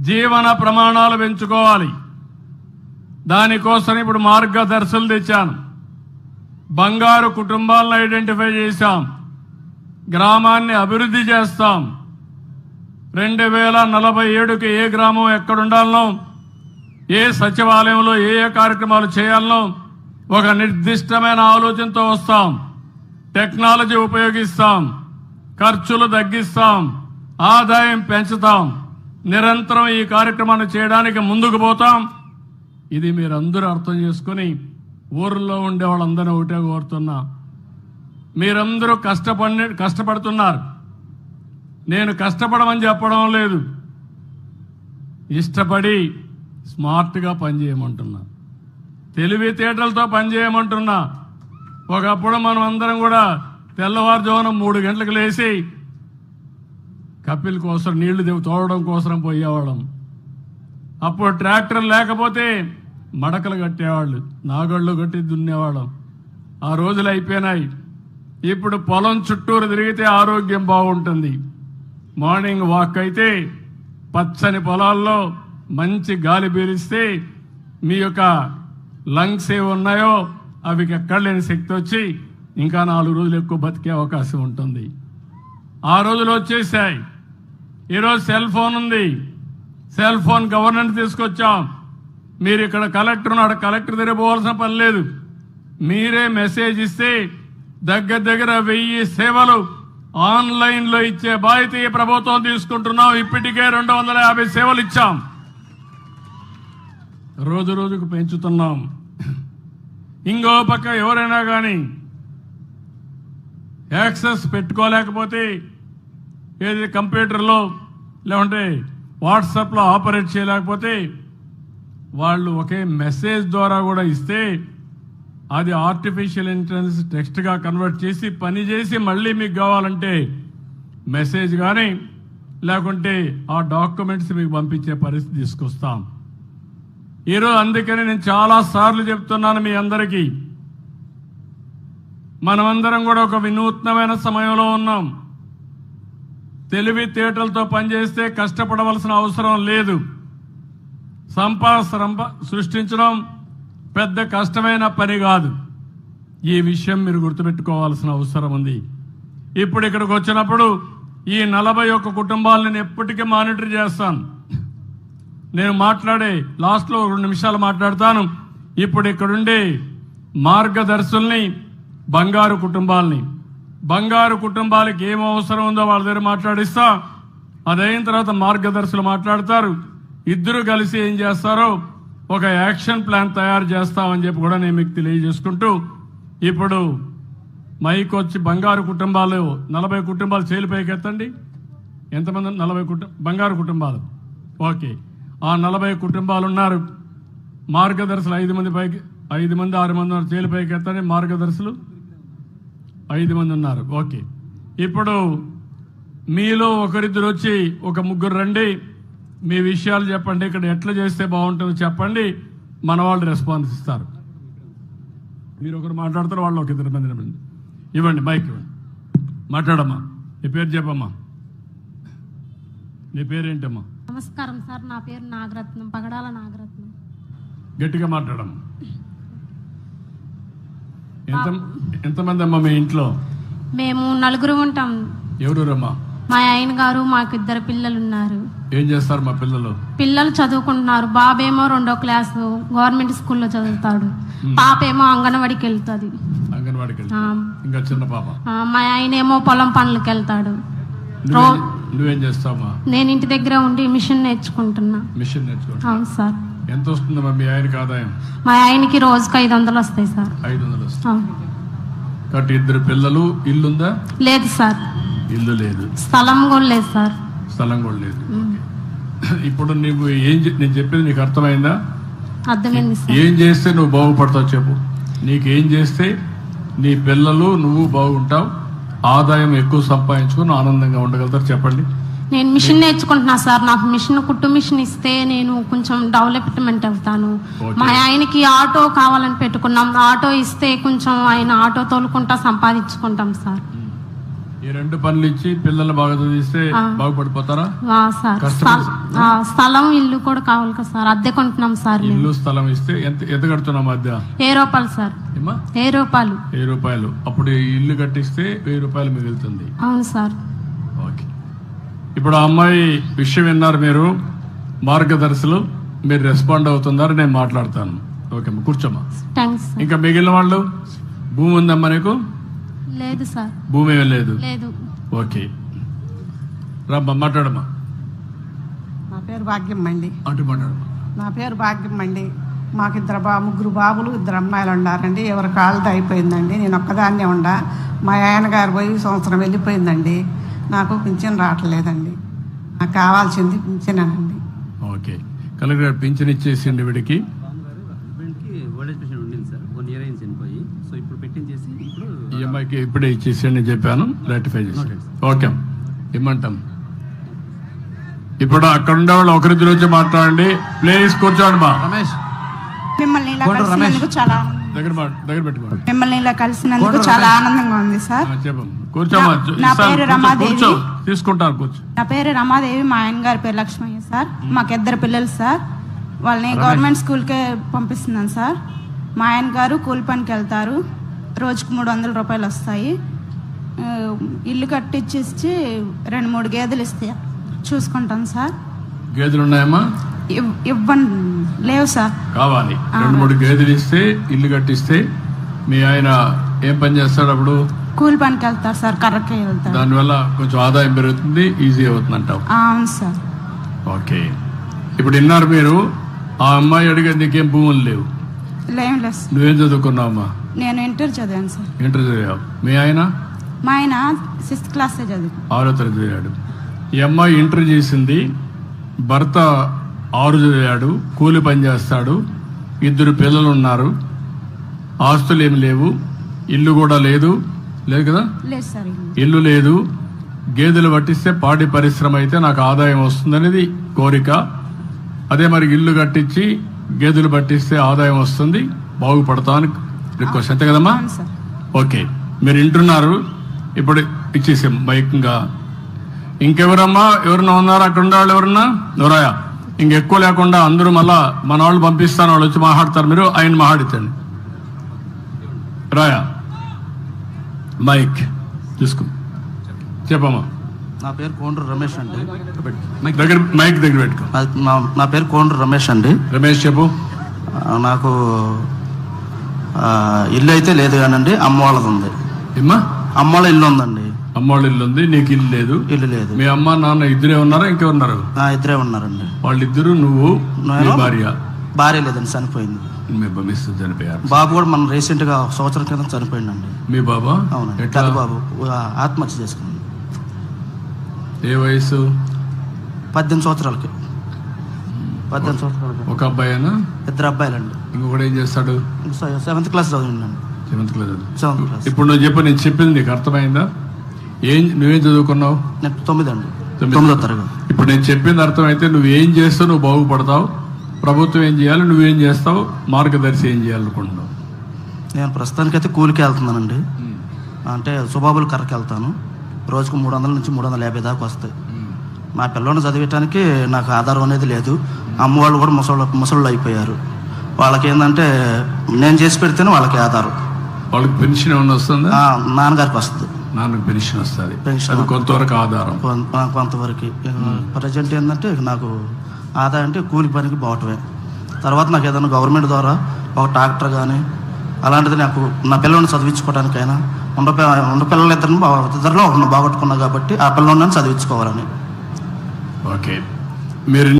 జీవన ప్రమాణాలు పెంచుకోవాలి. దానికోసం ఇప్పుడు మార్గదర్శులు తెచ్చాను. బంగారు కుటుంబాలను ఐడెంటిఫై చేశాం. గ్రామాన్ని అభివృద్ధి చేస్తాం. 2047కి ఏ గ్రామం ఎక్కడుండాలనో, ఏ సచివాలయంలో ఏ కార్యక్రమాలు చేయాలనో ఒక నిర్దిష్టమైన ఆలోచనతో వస్తాం. టెక్నాలజీ ఉపయోగిస్తాం, ఖర్చులు తగ్గిస్తాం, ఆదాయం పెంచుతాం. నిరంతరం ఈ కార్యక్రమాన్ని చేయడానికి ముందుకు పోతాం. ఇది మీరందరూ అర్థం చేసుకుని ఊర్లో ఉండే వాళ్ళందరూ ఒకటే కోరుతున్నా, మీరందరూ కష్టపడుతున్నారు. నేను కష్టపడమని చెప్పడం లేదు, ఇష్టపడి స్మార్ట్గా పనిచేయమంటున్నా, తెలివితేటలతో పనిచేయమంటున్నా. ఒకప్పుడు మనం అందరం కూడా తెల్లవారుజామున 3 గంటలకు లేచి కపిల్ కోసం నీళ్లు తోడడం కోసం పోయేవాళ్ళం. అప్పుడు ట్రాక్టర్ లేకపోతే మడకలు కట్టేవాళ్ళు, నాగళ్ళు కట్టి దున్నేవాళ్ళం. ఆ రోజులు అయిపోయినాయి. ఇప్పుడు పొలం చుట్టూరు తిరిగితే ఆరోగ్యం బాగుంటుంది. మార్నింగ్ వాక్ అయితే పచ్చని పొలాల్లో మంచి గాలి పీలిస్తే మీ యొక్క లంగ్స్ ఏవి ఉన్నాయో అవి ఎక్కడ లేని శక్తి వచ్చి ఇంకా 4 రోజులు ఎక్కువ బతికే అవకాశం ఉంటుంది. ఆ రోజులు వచ్చేసాయి. ఈరోజు సెల్ ఫోన్ ఉంది. సెల్ ఫోన్ గవర్నెన్స్ తీసుకొచ్చాం. మీరు ఇక్కడ కలెక్టర్ ఉన్నాడు, కలెక్టర్ దగ్గర పోవాల్సిన పని లేదు. మీరే మెసేజ్ ఇస్తే దగ్గర 1000 సేవలు ఆన్లైన్లో ఇచ్చే బాధ్యత ఈ ప్రభుత్వం తీసుకుంటున్నాం. ఇప్పటికే 250 సేవలు ఇచ్చాం. రోజు రోజుకు పెంచుతున్నాం. ఇంకో పక్క ఎవరైనా కానీ యాక్సెస్ పెట్టుకోలేకపోతే ఏది కంప్యూటర్లో లేకుంటే వాట్సాప్లో ఆపరేట్ చేయలేకపోతే వాళ్ళు ఒకే మెసేజ్ ద్వారా కూడా ఇస్తే అది ఆర్టిఫిషియల్ ఇంటెలిజెన్స్ టెక్స్ట్గా కన్వర్ట్ చేసి పని చేసి మళ్ళీ మీకు కావాలంటే మెసేజ్ కానీ లేకుంటే ఆ డాక్యుమెంట్స్ మీకు పంపించే పరిస్థితి తీసుకొస్తాం. ఈరోజు అందుకని నేను చాలాసార్లు చెప్తున్నాను మీ అందరికీ, మనమందరం కూడా ఒక వినూత్నమైన సమయంలో ఉన్నాం. తెలివితేటలతో పనిచేస్తే కష్టపడవలసిన అవసరం లేదు. సంపద సృష్టించడం పెద్ద కష్టమైన పని కాదు. ఈ విషయం మీరు గుర్తుపెట్టుకోవాల్సిన అవసరం ఉంది. ఇప్పుడు ఇక్కడికి వచ్చినప్పుడు ఈ 41 కుటుంబాలను నేను ఎప్పటికీ మానిటర్ చేస్తాను. నేను మాట్లాడే లాస్ట్లో 2 నిమిషాలు మాట్లాడతాను. ఇప్పుడు ఇక్కడుండే మార్గదర్శుల్ని, బంగారు కుటుంబాలకి ఏం అవసరం ఉందో వాళ్ళ దగ్గర మాట్లాడిస్తా. అదైన తర్వాత మార్గదర్శులు మాట్లాడతారు. ఇద్దరు కలిసి ఏం చేస్తారో ఒక యాక్షన్ ప్లాన్ తయారు చేస్తామని చెప్పి కూడా నేను మీకు తెలియజేసుకుంటూ, ఇప్పుడు మైక్ వచ్చి బంగారు కుటుంబాలు 40 కుటుంబాలు చేలిపైకి ఎత్తండి. ఎంతమంది? 40 బంగారు కుటుంబాలు. ఓకే, ఆ 40 కుటుంబాలు ఉన్నారు. మార్గదర్శులు 5 మంది పైకి, 5 మంది 6 మంది ఉన్నారు. చేలిపైకి ఎత్తండి. మార్గదర్శులు 5 మంది ఉన్నారు. ఓకే, ఇప్పుడు మీలో ఒకరిద్దరు వచ్చి ఒక 3 రండి. మీ విషయాలు చెప్పండి, ఇక్కడ ఎట్లా చేస్తే బాగుంటుందో చెప్పండి. మన వాళ్ళు రెస్పాన్స్ ఇస్తారు. మీరు ఒకరు మాట్లాడతారు, వాళ్ళు ఒక 2 మంది ఇవ్వండి, మైక్ ఇవ్వండి, మాట్లాడమ్మా. నీ పేరు చెప్పమ్మా. నీ పేరేంటమ్మా? నమస్కారం సార్, నా పేరు నాగరత్నం, పగడాల నాగరత్నం. గట్టిగా మాట్లాడమ్మా. ఎంతమంది అమ్మా మీ ఇంట్లో? మేము 4 ఉంటాం. ఎవరమ్మా? మా ఆయన గారు, మాకు 2 పిల్లలు ఉన్నారు. ఏం చేస్తారు మా పిల్లలు? పిల్లలు చదువుకుంటున్నారు. బాబేమో 2వ క్లాసు గవర్నమెంట్ స్కూల్లో చదువుతాడు. పాపేమో అంగన్వాడికి వెళ్తుంది. ఇంకా చిన్న పాప. మా ఆయన ఏమో పొలం పనులకు వెళ్తాడు. నువ్వేం చేస్తావా? నేను ఇంటి దగ్గర ఉండి మిషన్ నేర్చుకుంటున్నా. మిషన్ నేర్చుకుంటా? అవును సార్. ఎంత వస్తుందమ్మా మీ ఆయనకి ఆదాయం? మా ఆయనకి రోజుకి 500 వస్తాయి సార్. 500 వస్తాయి. కాబట్టి 2 పిల్లలు. ఇల్లుందా? లేదు సార్. ఇల్లు లేదు. స్థలం కూడా లేదు సార్. స్థలం కూడా లేదు. ఇప్పుడు నువ్వు నేను చెప్పేది నీకు అర్థమైందా? అర్థమైంది సార్. ఏం చేస్తే నువ్వు బాగుపడతావు చెప్పు. నీకేం చేస్తే నీ పిల్లలు నువ్వు బాగుంటావు, ఆదాయం ఎక్కువ సంపాదించుకుని ఆనందంగా ఉండగలుగుతారు చెప్పండి. నేను మిషన్ నేర్చుకుంటున్నా సార్. నాకు కుట్టు మిషన్ ఇస్తే నేను కొంచెం డెవలప్మెంట్ అవుతాను. మా ఆయనకి ఆటో కావాలని పెట్టుకున్నాం. ఆటో ఇస్తే కొంచెం ఆయన ఆటో తోలుకుంటా సంపాదించుకుంటాం సార్. ఈ 2 పనులు ఇచ్చి పిల్లలు బాగా చదివిస్తే బాగుపడిపోతారా? సార్ స్థలం ఇల్లు కూడా కావాలి కదా సార్, అద్దె కొంటున్నాం సార్. ఇల్లు స్థలం ఇస్తే ఎంత కడుతున్నాం అద్దె? 1000 రూపాయలు సార్. 1000 రూపాయలు. 1000 రూపాయలు. అప్పుడు ఇల్లు కట్టిస్తే 1000 రూపాయలు మిగులుతుంది. అవును సార్. ఓకే. ఇప్పుడు ఆ అమ్మాయి విషయం విన్నారు మీరు, మార్గదర్శులు, మీరు రెస్పాండ్ అవుతున్నారు, నేను మాట్లాడతాను. ఓకే అమ్మా, కూర్చోమ్మా. థ్యాంక్స్. ఇంకా మిగిలిన వాళ్ళు, భూమి ఉందమ్మా నీకు? లేదు సార్. భూమి ఏమీ లేదు. ఓకే, రమ్మా, మాట్లాడమ్మా. నా పేరు భాగ్యం అండి. అటు మాట్లాడమ్మా. నా పేరు భాగ్యం అండి. మాకు 3 బాబులు 2 అమ్మాయిలు ఉన్నారండి. ఎవరి కాళ్ళతో అయిపోయిందండి. నేను ఒక్కదాన్నే ఉండా. మా ఆయన గారు పోయి సంవత్సరం వెళ్ళిపోయిందండి. నాకు పింఛన్ రావట్లేదండి. నాకు కావాల్సింది పింఛనేనండి. ఓకే, కలెక్టర్ గారు పింఛన్ ఇచ్చేసిండి వీడికి. ఈ అమ్మాయికి ఇప్పుడే ఇచ్చేసి చెప్పాను, రెక్టిఫై చేసి. ఓకే, ఇమ్మంటాం. ఇప్పుడు అక్కడ ఉండే వాళ్ళు ఒకరిద్దరు వచ్చి మాట్లాడండి ప్లీజ్. కూర్చోండి మా. రమేష్, మిమ్మల్ని ఇలా కలిసినందుకు చాలా దగ్గర పెట్టుకోండి. మిమ్మల్ని ఇలా కలిసినందుకు చాలా ఆనందంగా ఉంది సార్. చెప్పండి, కూర్చోమా. నా పేరు రమాదేవి. తీసుకుంటాను, కూర్చో. నా పేరు రమాదేవి. మా ఆయన గారి పేరు లక్ష్మయ్య సార్. మాకు 2 పిల్లలు సార్. వాళ్ళని గవర్నమెంట్ స్కూల్కే పంపిస్తున్నాను సార్. మా ఆయన గారు కూలి పనికి వెళ్తారు. రోజుకు 300 రూపాయలు వస్తాయి. ఇల్లు కట్టించేసి 2-3 గేదెలు ఇస్తే చూసుకుంటాం సార్. గేదెలు ఉన్నాయమ్మా? ఇవ్వండి, లేవు సార్. కావాలి. 2-3 గేదెలు ఇస్తే, ఇల్లు కట్టిస్తే. మీ ఆయన ఏం పని చేస్తాడు అప్పుడు? కూలి పనికి వెళ్తారు సార్, కర్రకి వెళ్తారు. దానివల్ల కొంచెం ఆదాయం పెరుగుతుంది, ఈజీ అవుతుంది అంటావు? అవును సార్. ఓకే, ఇప్పుడు విన్నారు మీరు. ఆ అమ్మాయి అడిగే నీకేం భూములు లేవు? లేవు లేదు. నువ్వేం చదువుకున్నావమ్మా? నేను ఇంటర్ చదివాను సార్. ఇంటర్ చదివావు. మీ ఆయన? మా ఆయన 6th క్లాసే చదువు. 6వ తరగతి చదివాడు. ఈ అమ్మాయి ఇంటర్ చేసింది, భర్త 6 చదివాడు, కూలి పని చేస్తాడు, 2 పిల్లలు ఉన్నారు, ఆస్తులు ఏమి లేవు, ఇల్లు కూడా లేదు కదా? లేదు సార్. ఇల్లు లేదు. గేదెలు పట్టిస్తే పాడి పరిశ్రమ అయితే నాకు ఆదాయం వస్తుందనేది కోరిక. అదే మరి ఇల్లు కట్టించి గేదెలు పట్టిస్తే ఆదాయం వస్తుంది, బాగుపడతామని రిక్వెస్ట్, అంతే కదమ్మా? ఓకే, మీరు వింటున్నారు. ఇప్పుడు ఇచ్చేసాం మైక్గా. ఇంకెవరమ్మా, ఎవరన్నా ఉన్నారా అక్కడ ఉండేవాళ్ళు? ఎవరన్నా ఎవరాయా? ఇంకెక్కువ లేకుండా అందరూ మళ్ళా మన వాళ్ళు పంపిస్తాను, వాళ్ళు వచ్చి మాట్లాడతారు. మీరు ఆయన మాట్లాడించండి. రాయా, మైక్ తీసుకో, చెప్పమ్మా. నా పేరు కోండ్రు రమేష్ అండి. మైక్ దగ్గర పెట్టుకో. నా పేరు కోండ్రు రమేష్ అండి. రమేష్ చెప్పు. నాకు ఇల్లు అయితే లేదు కానండి, అమ్మ వాళ్ళది ఉంది. అమ్మ వాళ్ళ ఇల్లు ఉందండి. అమ్మ వాళ్ళ ఇల్లు ఉంది, నీకు ఇల్లు లేదు? ఇల్లు లేదు. మీ అమ్మ నాన్న ఇద్దరే ఉన్నారా, ఇంకెవరున్నారు? 2 ఉన్నారండి. వాళ్ళిద్దరు, నువ్వు, భార్య లేదండి, చనిపోయింది. చనిపోయారు. బాబు కూడా మనం రీసెంట్ గా 1 సంవత్సరం క్రితం చనిపోయిందండి. మీ బాబా? అవునండి, పెద్ద బాబు ఆత్మహత్య చేసుకున్నాడు. ఏ వయసు? 18 సంవత్సరాలకి. 18 సంవత్సరాలకి. ఒక అబ్బాయినా? 2 అబ్బాయిలండి. ఇంకొకటి ఏం చేస్తాడు? 7th class చదివిందండి. 7th class. ఇప్పుడు నువ్వు చెప్పు, నేను చెప్పింది నీకు అర్థమైందా? నువ్వేం చదువుకున్నావు? నేను 9వ తరగతి. ఇప్పుడు నేను చెప్పింది అర్థమైతే నువ్వేం చేస్తావు, నువ్వు బాగుపడతావు, ప్రభుత్వం ఏం చేయాలి, నువ్వేం చేస్తావు, మార్గదర్శి ఏం చేయాలనుకుంటున్నావు? నేను ప్రస్తుతానికైతే కూలికి వెళ్తున్నానండి. అంటే సుబాబులు కర్రకి వెళ్తాను. రోజుకు 300 నుంచి 350 దాకా వస్తాయి. మా పిల్లల్ని చదివించడానికి నాకు ఆధారం అనేది లేదు. అమ్మ వాళ్ళు కూడా ముసళ్ళు అయిపోయారు. వాళ్ళకి ఏంటంటే నేను చేసి పెడితేనే వాళ్ళకి ఆధారం. వాళ్ళకి పెన్షన్ ఏమైనా వస్తుందా? నాన్నగారికి వస్తుంది. నాన్నకు పెన్షన్ వస్తుంది. పెన్షన్ కొంతవరకు ఆధారం, కొంతవరకు. ప్రజెంట్ ఏంటంటే నాకు ఆదాయం అంటే కూలి పనికి పోవటమే. తర్వాత నాకు ఏదైనా గవర్నమెంట్ ద్వారా ఒక ట్రాక్టర్ కానీ అలాంటిది నాకు నా పిల్లల్ని చదివించుకోవడానికైనా ఉన్న పిల్లలు ఇద్దరిలో ఒకరిని బాగొట్టుకున్నా కాబట్టి ఆ పిల్లల్ని చదివించుకోవాలని. ఓకే, మీరు